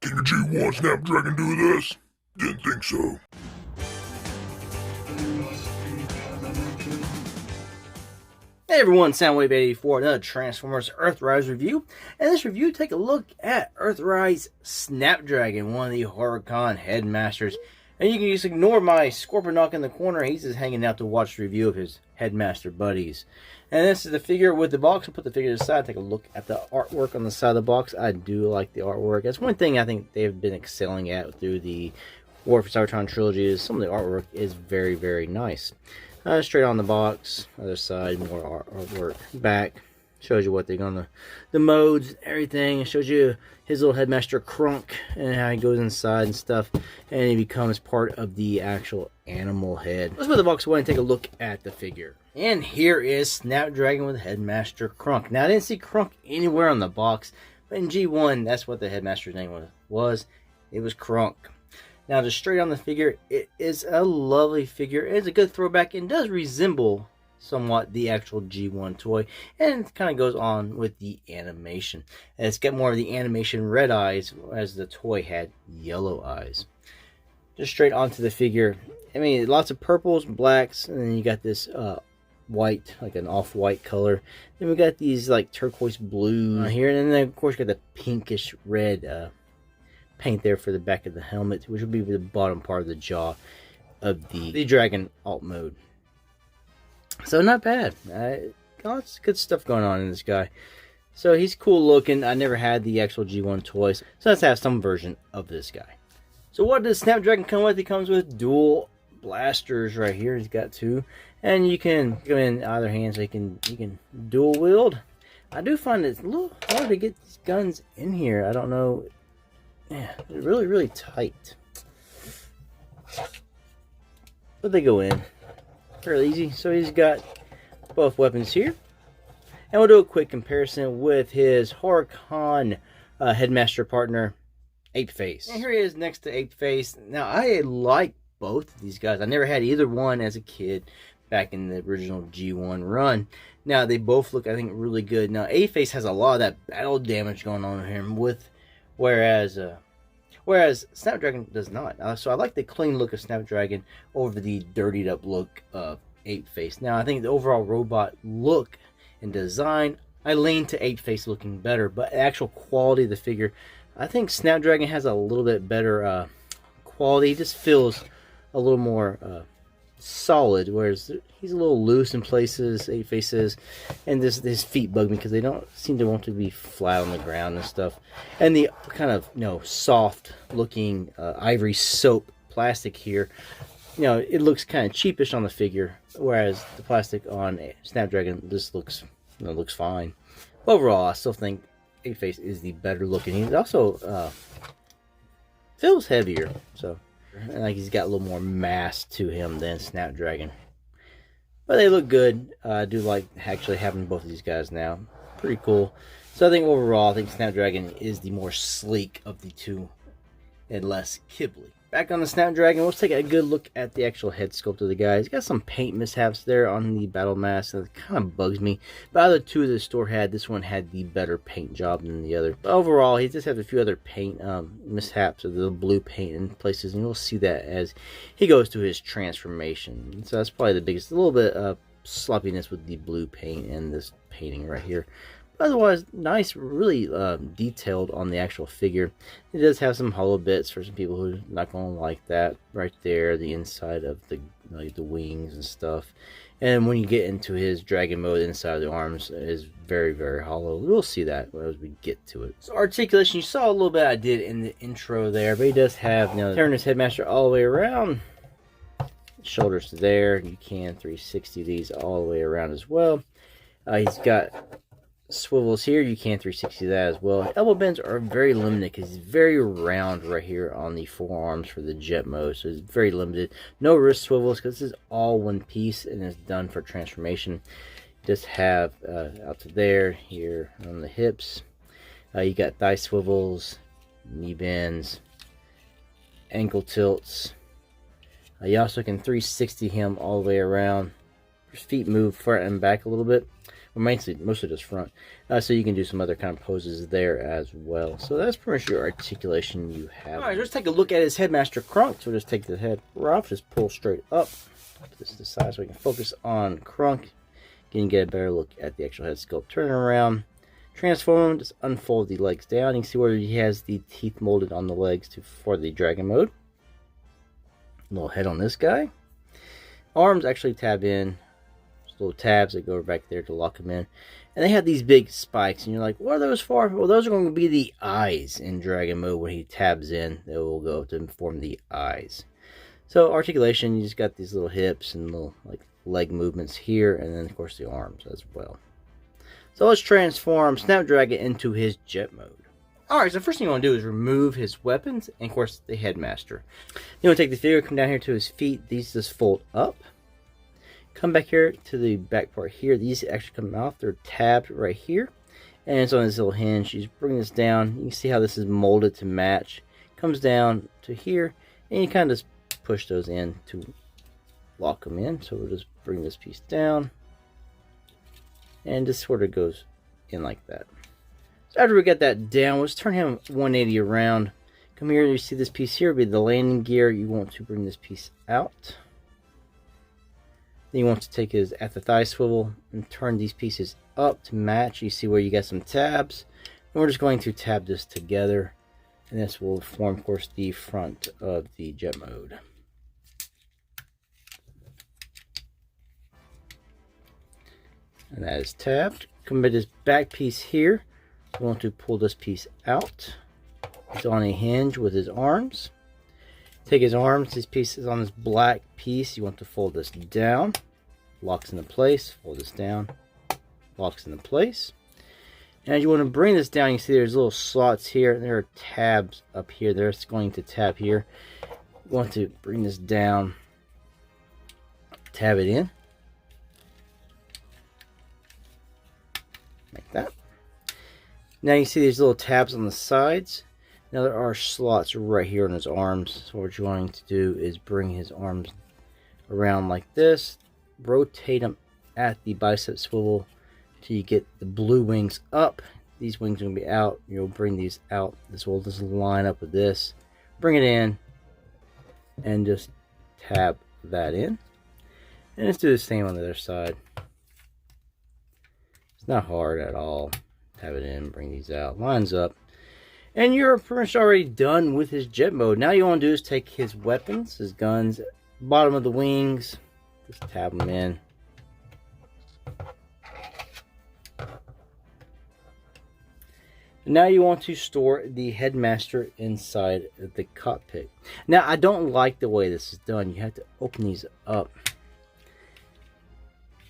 Can the G1 Snapdragon do this? Didn't think so. Hey everyone, Soundwave84, another Transformers Earthrise review. And this review, take a look at Earthrise Snapdragon, one of the Horicon Headmasters. And you can just ignore my Scorpion knock in the corner. He's just hanging out to watch the review of his Headmaster buddies. And this is the figure with the box. I'll put the figure to the side, take a look at the artwork on the side of the box. I do like the artwork. That's one thing I think they've been excelling at through the War for Cybertron trilogy, is some of the artwork is very, very nice. Straight on the box, other side, more artwork. Back shows you what they're gonna, the modes, everything. It shows you his little Headmaster Crunk and how he goes inside and stuff, and he becomes part of the actual animal head. Let's put the box away and take a look at the figure. And here is Snapdragon with Headmaster Crunk. Now I didn't see Crunk anywhere on the box, but in G1, that's what the Headmaster's name was. It was Crunk. Now, just straight on the figure, it is a lovely figure. It's a good throwback and does resemble somewhat the actual G1 toy. And it kind of goes on with the animation. And it's got more of the animation red eyes, as the toy had yellow eyes. Just straight onto the figure. I mean, lots of purples, blacks, and then you got this white, like an off-white color. Then we got these like turquoise blue here. And then, of course, you got the pinkish red paint there for the back of the helmet, which will be the bottom part of the jaw of the Dragon alt mode. So not bad. Lots of good stuff going on in this guy. So he's cool looking. I never had the actual G1 toys, so let's have some version of this guy. So what does Snapdragon come with? He comes with dual blasters right here. He's got two, and you can go in either hand, so you can dual wield. I do find it's a little hard to get these guns in here. I don't know. Yeah, they're really, really tight. But they go in fairly easy. So he's got both weapons here. And we'll do a quick comparison with his Horicon Headmaster partner, Apeface. And here he is next to Apeface. Now, I like both of these guys. I never had either one as a kid back in the original G1 run. Now, they both look, I think, really good. Now, Apeface has a lot of that battle damage going on with him, whereas Snapdragon does not. So I like the clean look of Snapdragon over the dirtied up look of Apeface. Now I think the overall robot look and design, I lean to Apeface looking better, but actual quality of the figure, I think Snapdragon has a little bit better quality. It just feels a little more solid, whereas he's a little loose in places, Apeface is, and his feet bug me because they don't seem to want to be flat on the ground and stuff. And the kind of, soft looking ivory soap plastic here, it looks kind of cheapish on the figure, whereas the plastic on Snapdragon just looks fine. Overall, I still think Apeface is the better looking. He also feels heavier, so and like he's got a little more mass to him than Snapdragon. But they look good. I do like actually having both of these guys now. Pretty cool. So I think overall, I think Snapdragon is the more sleek of the two and less kibbly. Back on the Snapdragon, let's take a good look at the actual head sculpt of the guy. He's got some paint mishaps there on the battle mask, and it kind of bugs me. But out of the two the store had, this one had the better paint job than the other. But overall, he just has a few other paint mishaps of the blue paint in places, and you'll see that as he goes to his transformation. So that's probably the biggest, a little bit of sloppiness with the blue paint and this painting right here. Otherwise, nice, really detailed on the actual figure. It does have some hollow bits for some people who are not going to like that. Right there, the inside of the wings and stuff. And when you get into his dragon mode, inside of the arms is very, very hollow. We'll see that as we get to it. So articulation, you saw a little bit I did in the intro there, but he does have, turn his Headmaster all the way around. Shoulders to there. You can 360 these all the way around as well. He's got swivels here, you can 360 that as well. Elbow bends are very limited because he's very round right here on the forearms for the jet mode, so it's very limited. No wrist swivels because this is all one piece and it's done for transformation. Just have out to there, here on the hips. You got thigh swivels, knee bends, ankle tilts. You also can 360 him all the way around. His feet move front and back a little bit. or mostly just front. So you can do some other kind of poses there as well. So that's pretty much your articulation you have. All right, let's take a look at his Headmaster Crunk. So just take the head off, just pull straight up. Put this to the side so we can focus on Crunk. You can get a better look at the actual head sculpt. Turn it around, transform him, just unfold the legs down. You can see where he has the teeth molded on the legs for the dragon mode. Little head on this guy. Arms actually tab in. Just little tabs that go back there to lock them in. And they have these big spikes, and you're like, what are those for? Well, those are going to be the eyes in dragon mode. When he tabs in, they will go to form the eyes. So articulation, you just got these little hips and little like leg movements here, and then of course the arms as well. So let's transform Snapdragon into his jet mode. Alright, so the first thing you want to do is remove his weapons, and of course the Headmaster. You want to take the figure, come down here to his feet, these just fold up. Come back here to the back part here, these actually come off, they're tabbed right here. And it's on this little hinge, you just bring this down, you can see how this is molded to match. Comes down to here, and you kind of just push those in to lock them in. So we'll just bring this piece down, and just sort of goes in like that. So after we get that down, let's turn him 180 around. Come here, you see this piece here will be the landing gear. You want to bring this piece out. Then you want to take his at the thigh swivel and turn these pieces up to match. You see where you got some tabs. And we're just going to tab this together. And this will form, of course, the front of the jet mode. And that is tabbed. Come to this back piece here. We want to pull this piece out. It's on a hinge with his arms. Take his arms, this piece is on this black piece. You want to fold this down. Locks into place. Fold this down. Locks into place. And as you want to bring this down, you see there's little slots here. And there are tabs up here. There's going to tab here. You want to bring this down. Tab it in. Like that. Now you see these little tabs on the sides. Now there are slots right here on his arms. So what you're wanting to do is bring his arms around like this. Rotate them at the bicep swivel till you get the blue wings up. These wings are going to be out. You'll bring these out. This will just line up with this. Bring it in. And just tab that in. And let's do the same on the other side. It's not hard at all. Tab it in, bring these out, lines up, and you're pretty much already done with his jet mode. Now you want to do is take his weapons, his guns, bottom of the wings, just tab them in. And now you want to store the Headmaster inside the cockpit. Now I don't like the way this is done. You have to open these up,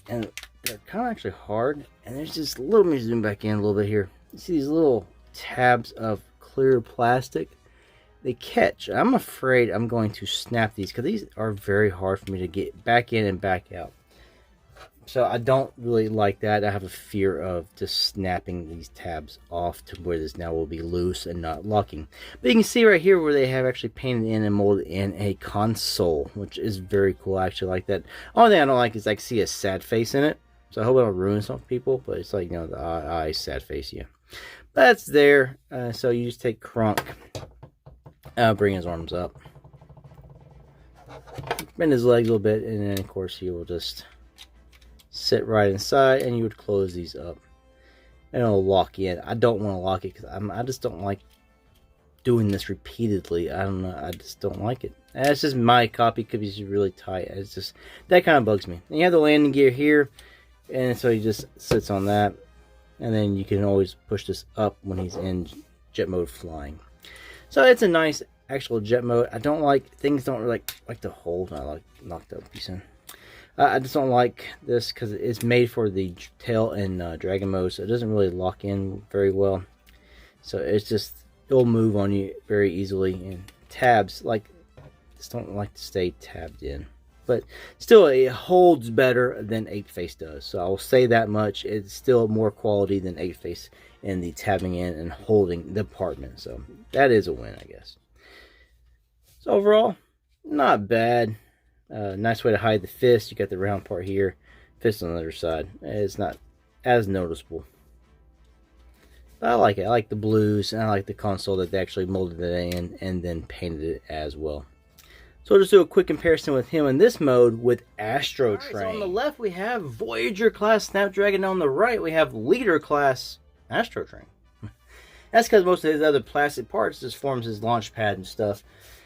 and they're kind of actually hard, and there's just a little, let me zoom back in a little bit here. You see these little tabs of clear plastic. They catch. I'm afraid I'm going to snap these because these are very hard for me to get back in and back out. So I don't really like that. I have a fear of just snapping these tabs off to where this now will be loose and not locking. But you can see right here where they have actually painted in and molded in a console, which is very cool. I actually like that. Only thing I don't like is I see a sad face in it. So I hope I don't ruin some people, but it's like, you know, the eye sad face, yeah. But that's there. So you just take Crunk, bring his arms up, bend his legs a little bit, and then of course he will just sit right inside, and you would close these up, and it'll lock in. I don't want to lock it because I just don't like doing this repeatedly. I don't know. I just don't like it. That's just my copy because it's really tight. It's just that kind of bugs me. And you have the landing gear here. And so he just sits on that, and then you can always push this up when he's in jet mode flying. So it's a nice actual jet mode. I don't like things don't really like to hold. I like knocked up piece in. I just don't like this because it's made for the tail and dragon mode, so it doesn't really lock in very well. So it's just it'll move on you very easily. And tabs just don't like to stay tabbed in. But still, it holds better than 8-Face does. So I'll say that much. It's still more quality than 8-Face in the tabbing in and holding the department. So that is a win, I guess. So overall, not bad. Nice way to hide the fist. You got the round part here. Fist on the other side. It's not as noticeable. But I like it. I like the blues, and I like the console that they actually molded it in and then painted it as well. So we'll just do a quick comparison with him in this mode with Astro Train. Right, so on the left we have Voyager class Snapdragon. On the right we have Leader class Astro Train. That's because most of his other plastic parts just forms his launch pad and stuff.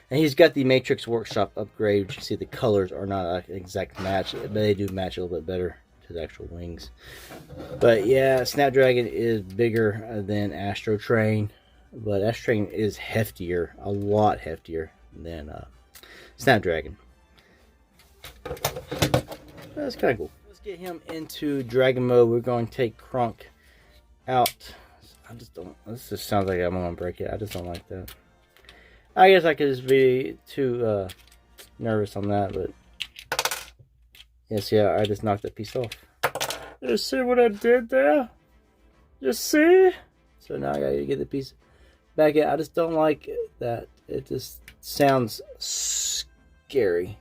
And he's got the Matrix Workshop upgrade. You can see the colors are not an exact match, but they do match a little bit better to the actual wings. But yeah, Snapdragon is bigger than Astro Train, but Astro Train is heftier, a lot heftier than Snapdragon. That's kind of cool. Let's get him into Dragon mode. We're going to take Crunk out. I just don't. This just sounds like I'm gonna break it. I just don't like that. I guess I could just be too nervous on that, but yes, yeah, I just knocked that piece off. You see what I did there? You see? So now I gotta get the piece back in. I just don't like that. It just sounds scary.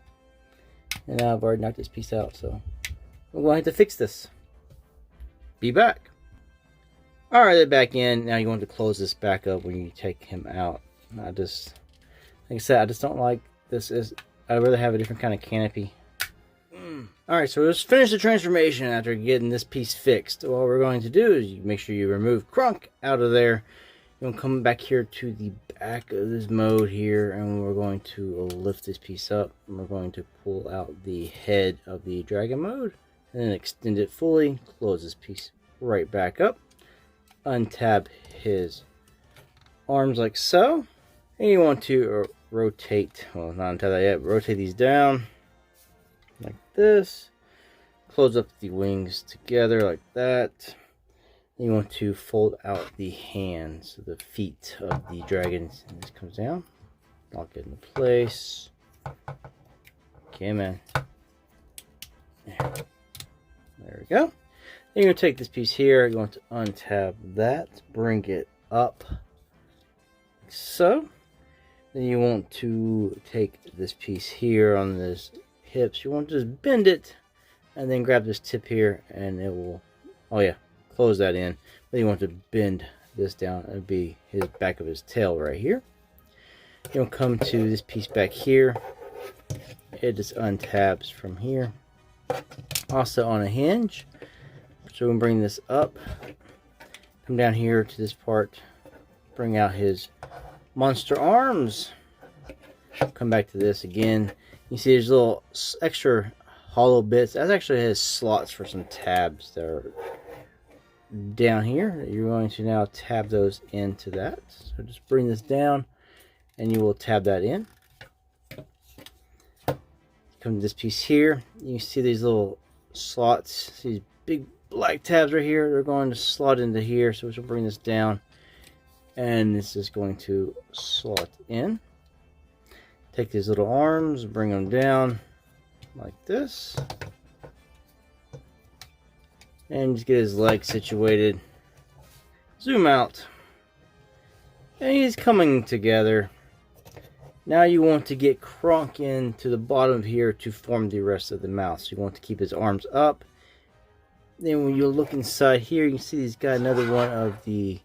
And now I've already knocked this piece out, so I'm going to have to fix this. Be back. Alright, they're back in. Now you want to close this back up when you take him out. Like I said, I just don't like this. I'd rather have a different kind of canopy. Alright, so let's finish the transformation after getting this piece fixed. What we're going to do is make sure you remove Crunk out of there. You're going to come back here to the back of this mode here, and we're going to lift this piece up. And we're going to pull out the head of the Dragon mode, and then extend it fully. Close this piece right back up. Untab his arms like so. And you want to rotate, well, not untab that yet, rotate these down like this. Close up the wings together like that. You want to fold out the hands, the feet of the dragon. And this comes down. Lock it into place. Okay, man. There we go. Then you're going to take this piece here. You're going to untab that. Bring it up. Like so. Then you want to take this piece here on this hips. You want to just bend it. And then grab this tip here. And it will, oh yeah, close that in. Then you want to bend this down. It'll be his back of his tail right here. You'll come to this piece back here. It just untabs from here. Also on a hinge. So we're going to bring this up. Come down here to this part. Bring out his monster arms. Come back to this again. You see there's little extra hollow bits. That actually has slots for some tabs that are down here. You're going to now tab those into that. So just bring this down and you will tab that in. Come to this piece here. You see these little slots. These big black tabs right here. They're going to slot into here. So we'll bring this down. And this is going to slot in. Take these little arms, bring them down like this. And just get his legs situated. Zoom out. And he's coming together. Now you want to get Crunk into the bottom here to form the rest of the mouth. So you want to keep his arms up. Then when you look inside here, you can see he's got another one of the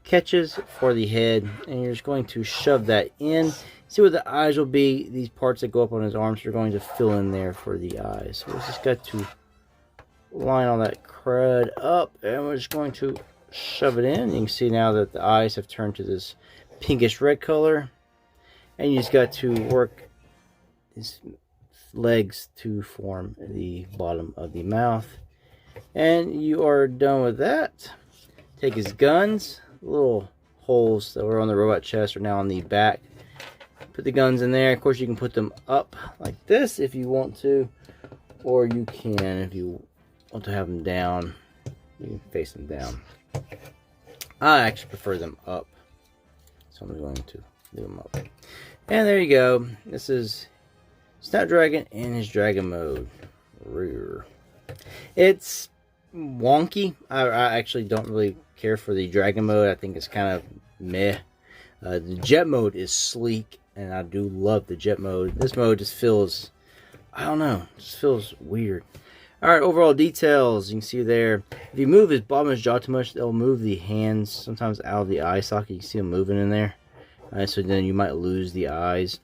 catches for the head. And you're just going to shove that in. See where the eyes will be. These parts that go up on his arms are going to fill in there for the eyes. So we just got to line all that crud up. And we're just going to shove it in. You can see now that the eyes have turned to this pinkish red color. And you just got to work his legs to form the bottom of the mouth. And you are done with that. Take his guns. Little holes that were on the robot chest are now on the back. Put the guns in there. Of course, you can put them up like this if you want to. Or you can, if you want to have them down, you can face them down. I actually prefer them up. So I'm going to leave them up. And there you go. This is Snapdragon in his Dragon mode. Rear. It's wonky. I actually don't really care for the Dragon mode. I think it's kind of meh. The Jet mode is sleek, and I do love the Jet mode. This mode just feels, I don't know, just feels weird. Alright, overall details, you can see there. If you move his bottom of his jaw too much, they'll move the hands sometimes out of the eye socket. You can see them moving in there. So then you might lose the eyes.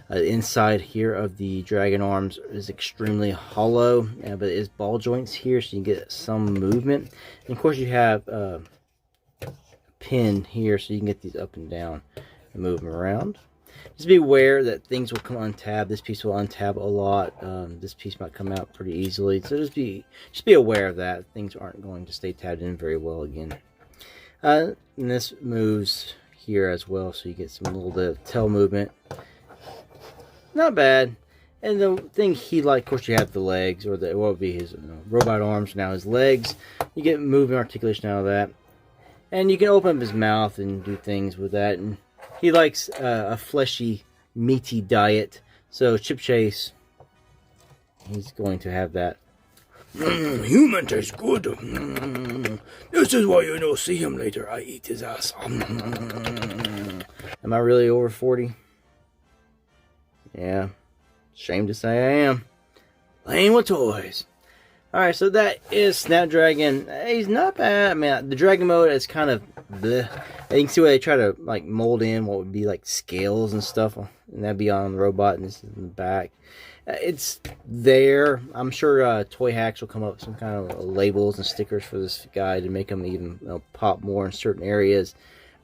The inside here of the dragon arms is extremely hollow, but it is ball joints here, so you can get some movement. And of course you have a pin here, so you can get these up and down and move them around. Just be aware that things will come untabbed. This piece will untab a lot. This piece might come out pretty easily, so just be aware of that. Things aren't going to stay tabbed in very well again. And this moves here as well, so you get some little bit of tail movement. Not bad. And the thing he liked, of course, you have the legs, or what would be his robot arms. Now his legs, you get moving articulation out of that, and you can open up his mouth and do things with that. And he likes a fleshy, meaty diet, so Chip Chase, he's going to have that. Human tastes good. This is why you don't see him later. I eat his ass. Am I really over 40? Yeah. Shame to say I am. Playing with toys. Alright, so that is Snapdragon. He's not bad. I mean, the Dragon mode is kind of bleh. You can see where they try to like mold in what would be like scales and stuff. And that'd be on the robot, and this is in the back. It's there. I'm sure Toy Hacks will come up with some kind of labels and stickers for this guy to make him even pop more in certain areas.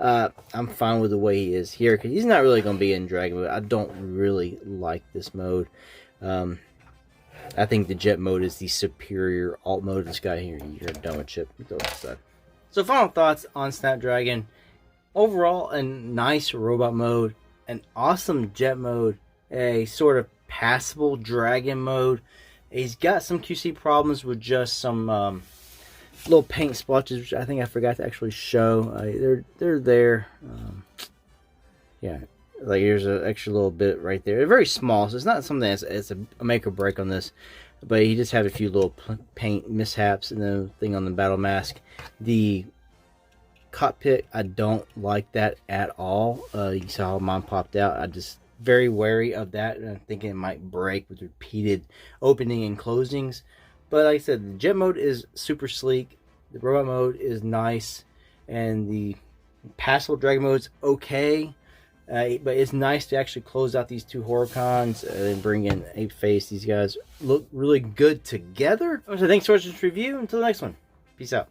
I'm fine with the way he is here, because he's not really going to be in Dragon mode. I don't really like this mode. I think the Jet mode is the superior alt mode. This guy here, you're done with Chip. So final thoughts on Snapdragon. Overall, a nice robot mode, an awesome Jet mode, a sort of passable Dragon mode. He's got some QC problems with just some little paint splotches, which I think I forgot to actually show. They're there. Yeah, like here's an extra little bit right there. They're very small, so it's not something it's a make or break on this. But he just had a few little paint mishaps, and then the thing on the battle mask. The cockpit, I don't like that at all. You saw how mine popped out. I just very wary of that, and I'm thinking it might break with repeated opening and closings. But like I said, the Jet mode is super sleek, the robot mode is nice, and the passable Dragon mode is okay. But it's nice to actually close out these two Horicons and bring in Ape Face. These guys look really good together. So thanks for watching this review. Until the next one, peace out.